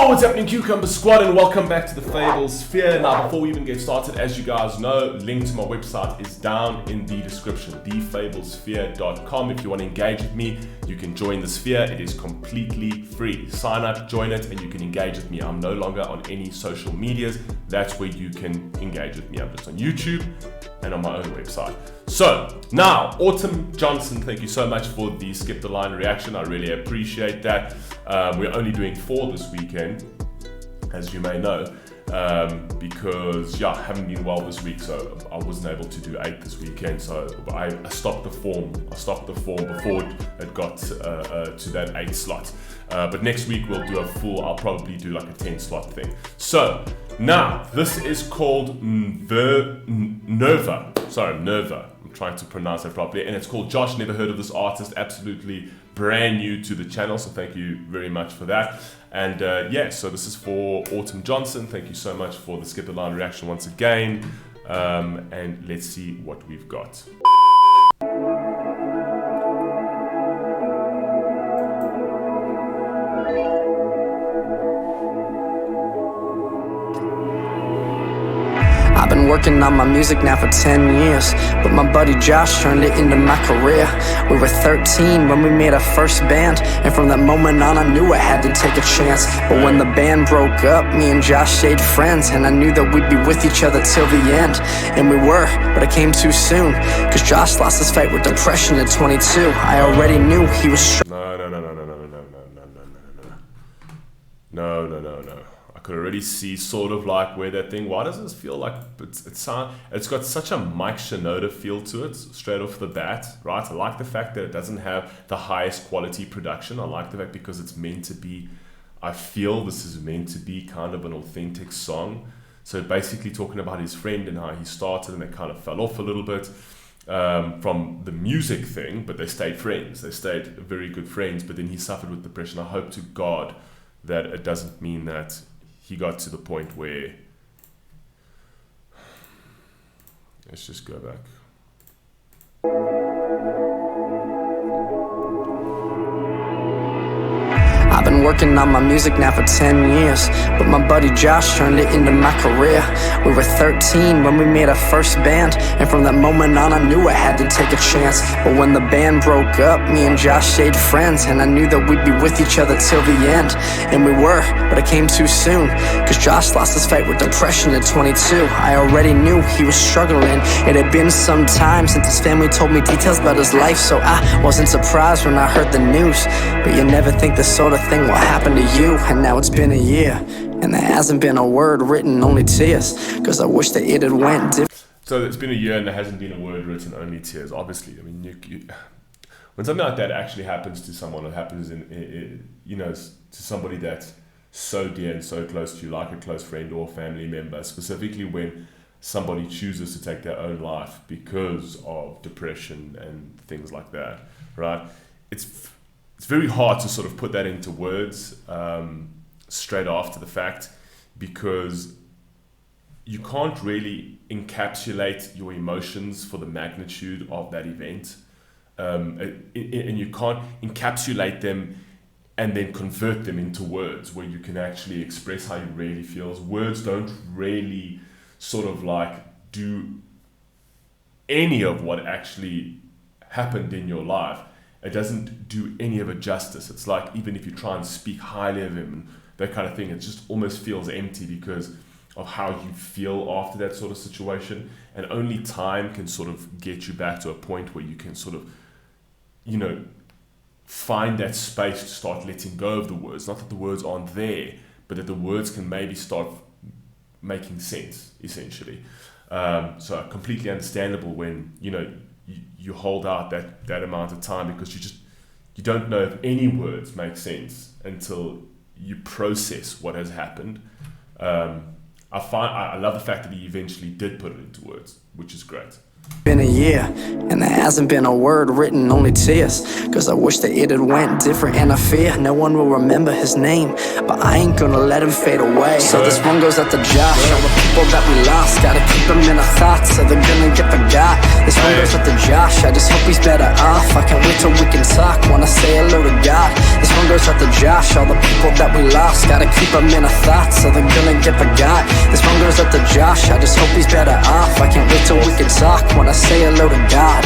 Yo, what's happening, Cucumber Squad, and welcome back to the Fable Sphere. Now, before we even get started, as you guys know, link to my website is down in the description, thefablesphere.com. If you want to engage with me, you can join the sphere. It is completely free. Sign up, join it, and you can engage with me. I'm no longer on any social medias. That's where you can engage with me. I'm just on YouTube and on my own website. So, now, Autumn Johnson, thank you so much for the Skip the Line reaction. I really appreciate that. We're only doing 4 this weekend, as you may know, because I haven't been well this week, so I wasn't able to do 8 this weekend. So I stopped the form. Before it got to that 8 slot. But next week we'll do a full. I'll probably do like a 10 slot thing. So now this is called MNERVA. Sorry, MNERVA. I'm trying to pronounce that properly, and it's called Josh. Never heard of this artist. Absolutely brand new to the channel, so thank you very much for that. And so this is for Autumn Johnson. Thank you so much for the Skip the Line reaction once again. And let's see what we've got. I've been working on my music now for 10 years, but my buddy Josh turned it into my career. We were 13 when we made our first band, and from that moment on I knew I had to take a chance. But when the band broke up, me and Josh stayed friends, and I knew that we'd be with each other till the end. And we were, but it came too soon, cause Josh lost his fight with depression at 22. I already knew he was No. I could already see sort of like where that thing. Why does this feel like it's got such a Mike Shinoda feel to it straight off the bat, right? I like the fact that it doesn't have the highest quality production. I like the fact because it's meant to be. I feel this is meant to be kind of an authentic song. So basically talking about his friend and how he started and they kind of fell off a little bit from the music thing, but they stayed friends. They stayed very good friends. But then he suffered with depression. I hope to God that it doesn't mean that he got to the point where, let's just go back. I've been working on my music now for 10 years, but my buddy Josh turned it into my career. We were 13 when we made our first band, and from that moment on I knew I had to take a chance. But when the band broke up, me and Josh stayed friends, and I knew that we'd be with each other till the end. And we were, but it came too soon, cause Josh lost his fight with depression at 22. I already knew he was struggling. It had been some time since his family told me details about his life, so I wasn't surprised when I heard the news. But you never think this sort of thing will happen to you, and now it's been a year, and there hasn't been a word written, only tears, cause I wish that it had went different. So it's been a year and there hasn't been a word written, only tears. Obviously, I mean, when something like that actually happens to someone, or happens to somebody that's so dear and so close to you, like a close friend or family member, specifically when somebody chooses to take their own life because of depression and things like that, right? It's very hard to sort of put that into words straight after the fact, because you can't really encapsulate your emotions for the magnitude of that event, and you can't encapsulate them and then convert them into words where you can actually express how you really feel. Words don't really sort of like do any of what actually happened in your life. It doesn't do any of it justice. It's like even if you try and speak highly of him and that kind of thing, it just almost feels empty because of how you feel after that sort of situation. And only time can sort of get you back to a point where you can sort of, find that space to start letting go of the words. Not that the words aren't there, but that the words can maybe start making sense, essentially. So completely understandable when, you hold out that amount of time, because you don't know if any words make sense until you process what has happened. I love the fact that he eventually did put it into words, which is great. Been a year, and there hasn't been a word written, only tears, cause I wish that it had went different, and I fear no one will remember his name, but I ain't gonna let him fade away. So this one goes out to Josh, all the people that we lost. lost. Gotta keep them in our thoughts, or they're gonna get forgot. This one goes out to Josh, I just hope he's better off. I can't wait till we can talk, wanna say hello to God. This one goes out to Josh, all the people that we lost. Gotta keep them in our thoughts, or they're gonna get forgot. This one goes out to Josh, I just hope he's better off. I can't wait till we can talk, wanna say hello to God.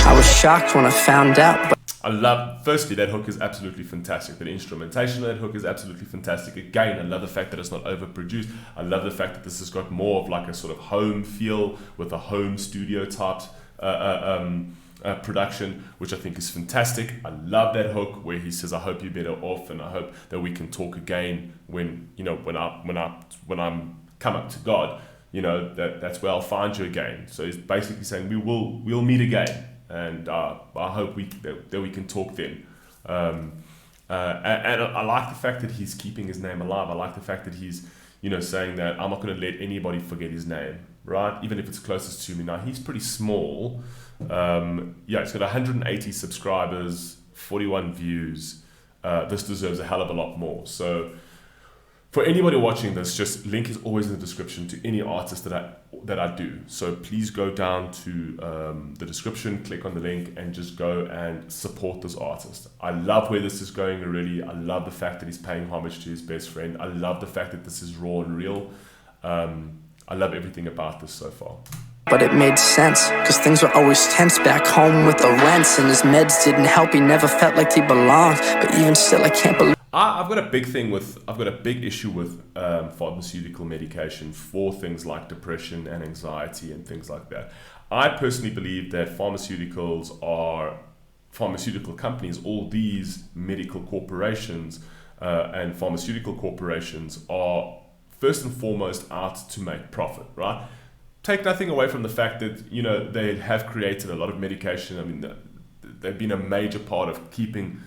I was shocked when I found out, but I love, firstly, that hook is absolutely fantastic. The instrumentation of that hook is absolutely fantastic. Again, I love the fact that it's not overproduced. I love the fact that this has got more of like a sort of home feel with a home studio type production, which I think is fantastic. I love that hook where he says, "I hope you're better off, and I hope that we can talk again when I'm come up to God. That's where I'll find you again." So he's basically saying we'll meet again. And I hope that we can talk then. And I like the fact that he's keeping his name alive. I like the fact that he's, saying that I'm not going to let anybody forget his name, right? Even if it's closest to me. Now, he's pretty small. He's got 180 subscribers, 41 views. This deserves a hell of a lot more. So for anybody watching this, just link is always in the description to any artist that I do. So please go down to the description, click on the link, and just go and support this artist. I love where this is going already. I love the fact that he's paying homage to his best friend. I love the fact that this is raw and real. I love everything about this so far. But it made sense, cause things were always tense back home with the rents. And his meds didn't help, he never felt like he belonged. But even still, I can't believe I've got a big issue with pharmaceutical medication for things like depression and anxiety and things like that. I personally believe that pharmaceutical companies, all these medical corporations and pharmaceutical corporations are first and foremost out to make profit, right? Take nothing away from the fact that, they have created a lot of medication. I mean, they've been a major part of keeping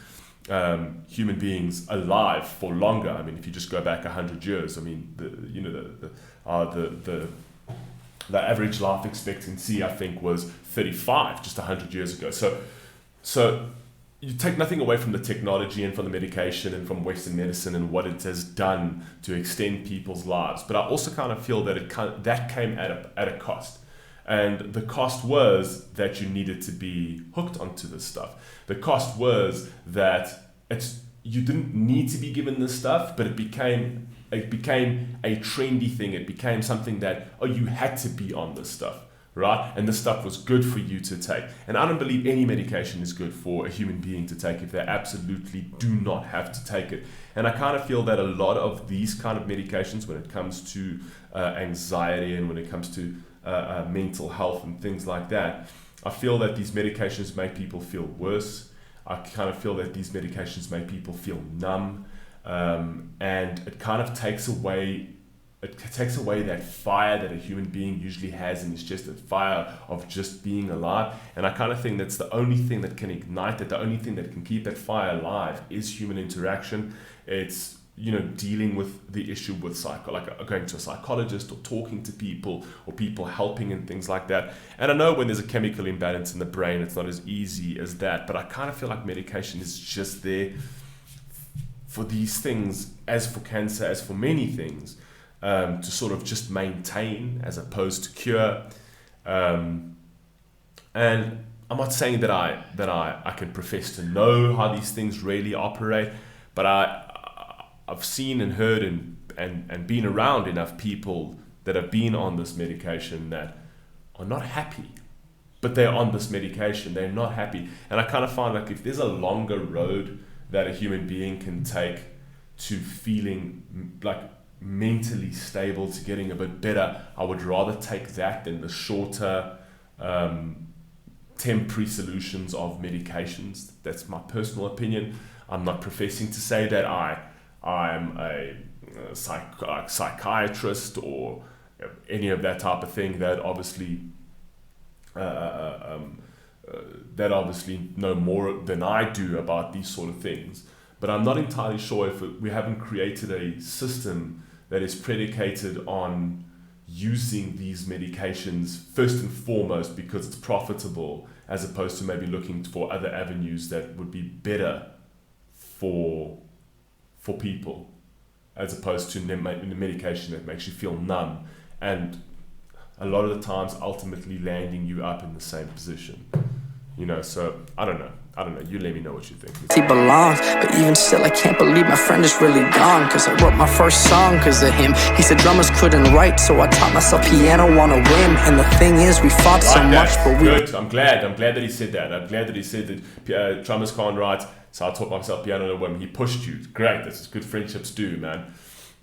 human beings alive for longer. I mean, if you just go back 100 years, I mean, the average life expectancy, I think, was 35 just 100 years ago. So you take nothing away from the technology and from the medication and from Western medicine and what it has done to extend people's lives. But I also kind of feel that that came at a cost. And the cost was that you needed to be hooked onto this stuff. The cost was that you didn't need to be given this stuff, but it became a trendy thing. It became something that, you had to be on this stuff, right? And this stuff was good for you to take. And I don't believe any medication is good for a human being to take if they absolutely do not have to take it. And I kind of feel that a lot of these kind of medications, when it comes to anxiety and when it comes to mental health and things like that, I feel that these medications make people feel worse. I kind of feel that these medications make people feel numb, and it kind of takes away that fire that a human being usually has, and it's just a fire of just being alive. And I kind of think that's the only thing that can ignite it. The only thing that can keep that fire alive is human interaction. It's dealing with the issue with going to a psychologist or talking to people or people helping and things like that. And I know when there's a chemical imbalance in the brain, it's not as easy as that, but I kind of feel like medication is just there for these things, as for cancer, as for many things, to sort of just maintain as opposed to cure. And I'm not saying that I can profess to know how these things really operate, but I've seen and heard and been around enough people that have been on this medication that are not happy, but they're on this medication, they're not happy. And I kind of find like if there's a longer road that a human being can take to feeling like mentally stable, to getting a bit better, I would rather take that than the shorter temporary solutions of medications. That's my personal opinion. I'm not professing to say that I'm a psychiatrist or any of that type of thing. That obviously know more than I do about these sort of things. But I'm not entirely sure if we haven't created a system that is predicated on using these medications first and foremost because it's profitable, as opposed to maybe looking for other avenues that would be better for people, as opposed to the medication that makes you feel numb. And a lot of the times ultimately landing you up in the same position. You know, so I don't know. You let me know what you think. He belongs, but even still I can't believe my friend is really gone. Cause I wrote my first song cause of him. He said drummers couldn't write, so I taught myself piano on a whim. And the thing is, we fought so much, but we... Good, I'm glad that he said that. I'm glad that he said that drummers can't write, so I taught myself piano on a whim. He pushed you. Great, that's what good friendships do, man.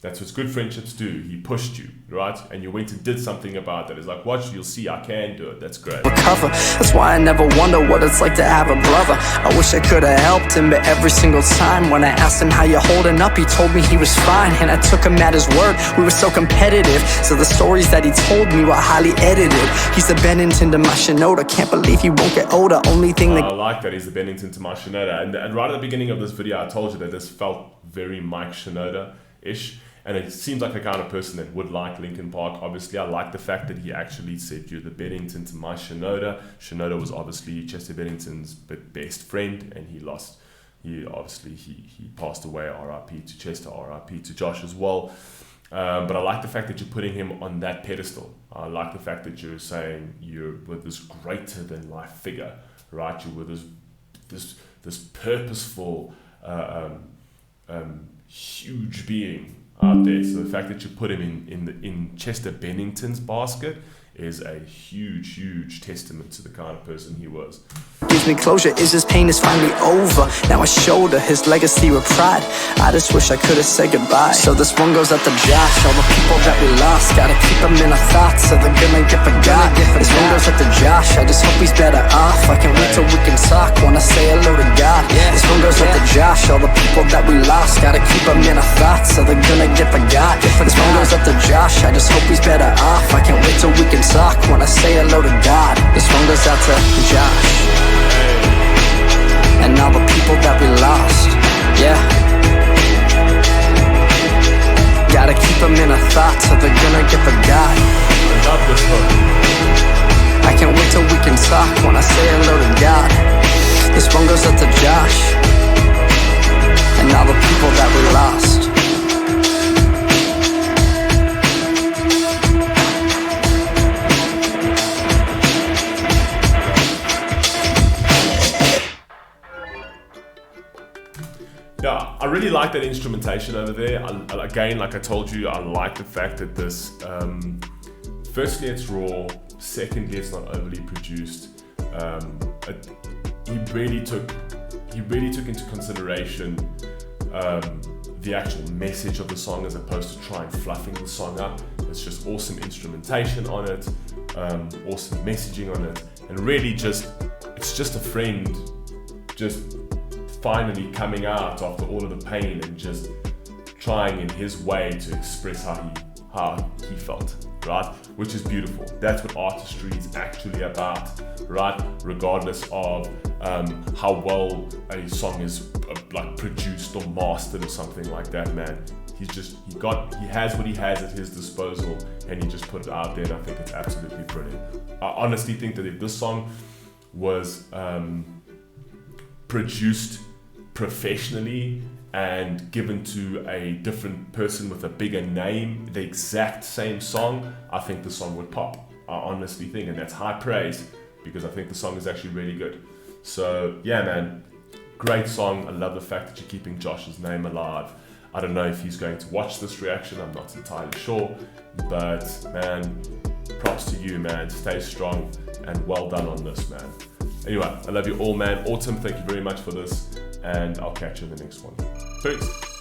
That's what good friendships do. He pushed you, right? And you went and did something about that. It's like, watch, you'll see, I can do it. That's great. Recover. That's why I never wonder what it's like to have a brother. I wish I could have helped him, but every single time when I asked him how you holding up, he told me he was fine, and I took him at his word. We were so competitive, so the stories that he told me were highly edited. He's the Bennington to my Shinoda. Can't believe he won't get older. Only thing that... I like that he's the Bennington to my Shinoda. And right at the beginning of this video, I told you that this felt very Mike Shinoda-ish. And it seems like the kind of person that would like Linkin Park. Obviously, I like the fact that he actually said, you're the Bennington to my Shinoda. Shinoda was obviously Chester Bennington's best friend, and he passed away, R.I.P. to Chester, R.I.P. to Josh as well. But I like the fact that you're putting him on that pedestal. I like the fact that you're saying you're with this greater than life figure, right? You're with this purposeful, huge being out there. So the fact that you put him in Chester Bennington's basket is a huge testament to the kind of person he was. Gives me closure, is his pain is finally over. Now I shoulder his legacy with pride. I just wish I could have said goodbye. So this one goes out to Josh, all the people that we lost. Gotta keep them in our thoughts, so they're gonna get forgot. This one goes out to Josh, I just hope he's better off. I can't wait till we can talk when I say hello to God. This one goes out to Josh, all the people that we lost. Gotta keep them in our thoughts, so they're gonna get forgot. This one goes out to Josh, I just hope he's better off. I can't wait till we can talk when I say hello to God. This one goes out to Josh and all the people that we lost. Yeah, gotta keep them in our thoughts, so they're gonna get forgot. I love this book. I can't wait till we can talk when I say hello to God. This one goes out to Josh and all the people that we lost. Yeah, I really like that instrumentation over there. Again, like I told you, I like the fact that this, firstly, it's raw. Secondly, it's not overly produced. He really took into consideration the actual message of the song as opposed to trying fluffing the song up. It's just awesome instrumentation on it, awesome messaging on it, and really it's just a friend just finally coming out after all of the pain and just trying in his way to express how he felt, right? Which is beautiful. That's what artistry is actually about, right? Regardless of how well a song is like produced or mastered or something like that, man. He has what he has at his disposal, and he just put it out there, and I think it's absolutely brilliant. I honestly think that if this song was produced professionally and given to a different person with a bigger name, the exact same song, I think the song would pop. I honestly think, and that's high praise, because I think the song is actually really good. So yeah, man, great song. I love the fact that you're keeping Josh's name alive. I don't know if he's going to watch this reaction, I'm not entirely sure, but man, props to you, man. Stay strong and well done on this, man. Anyway, I love you all, man. Autumn, thank you very much for this, and I'll catch you in the next one. Peace.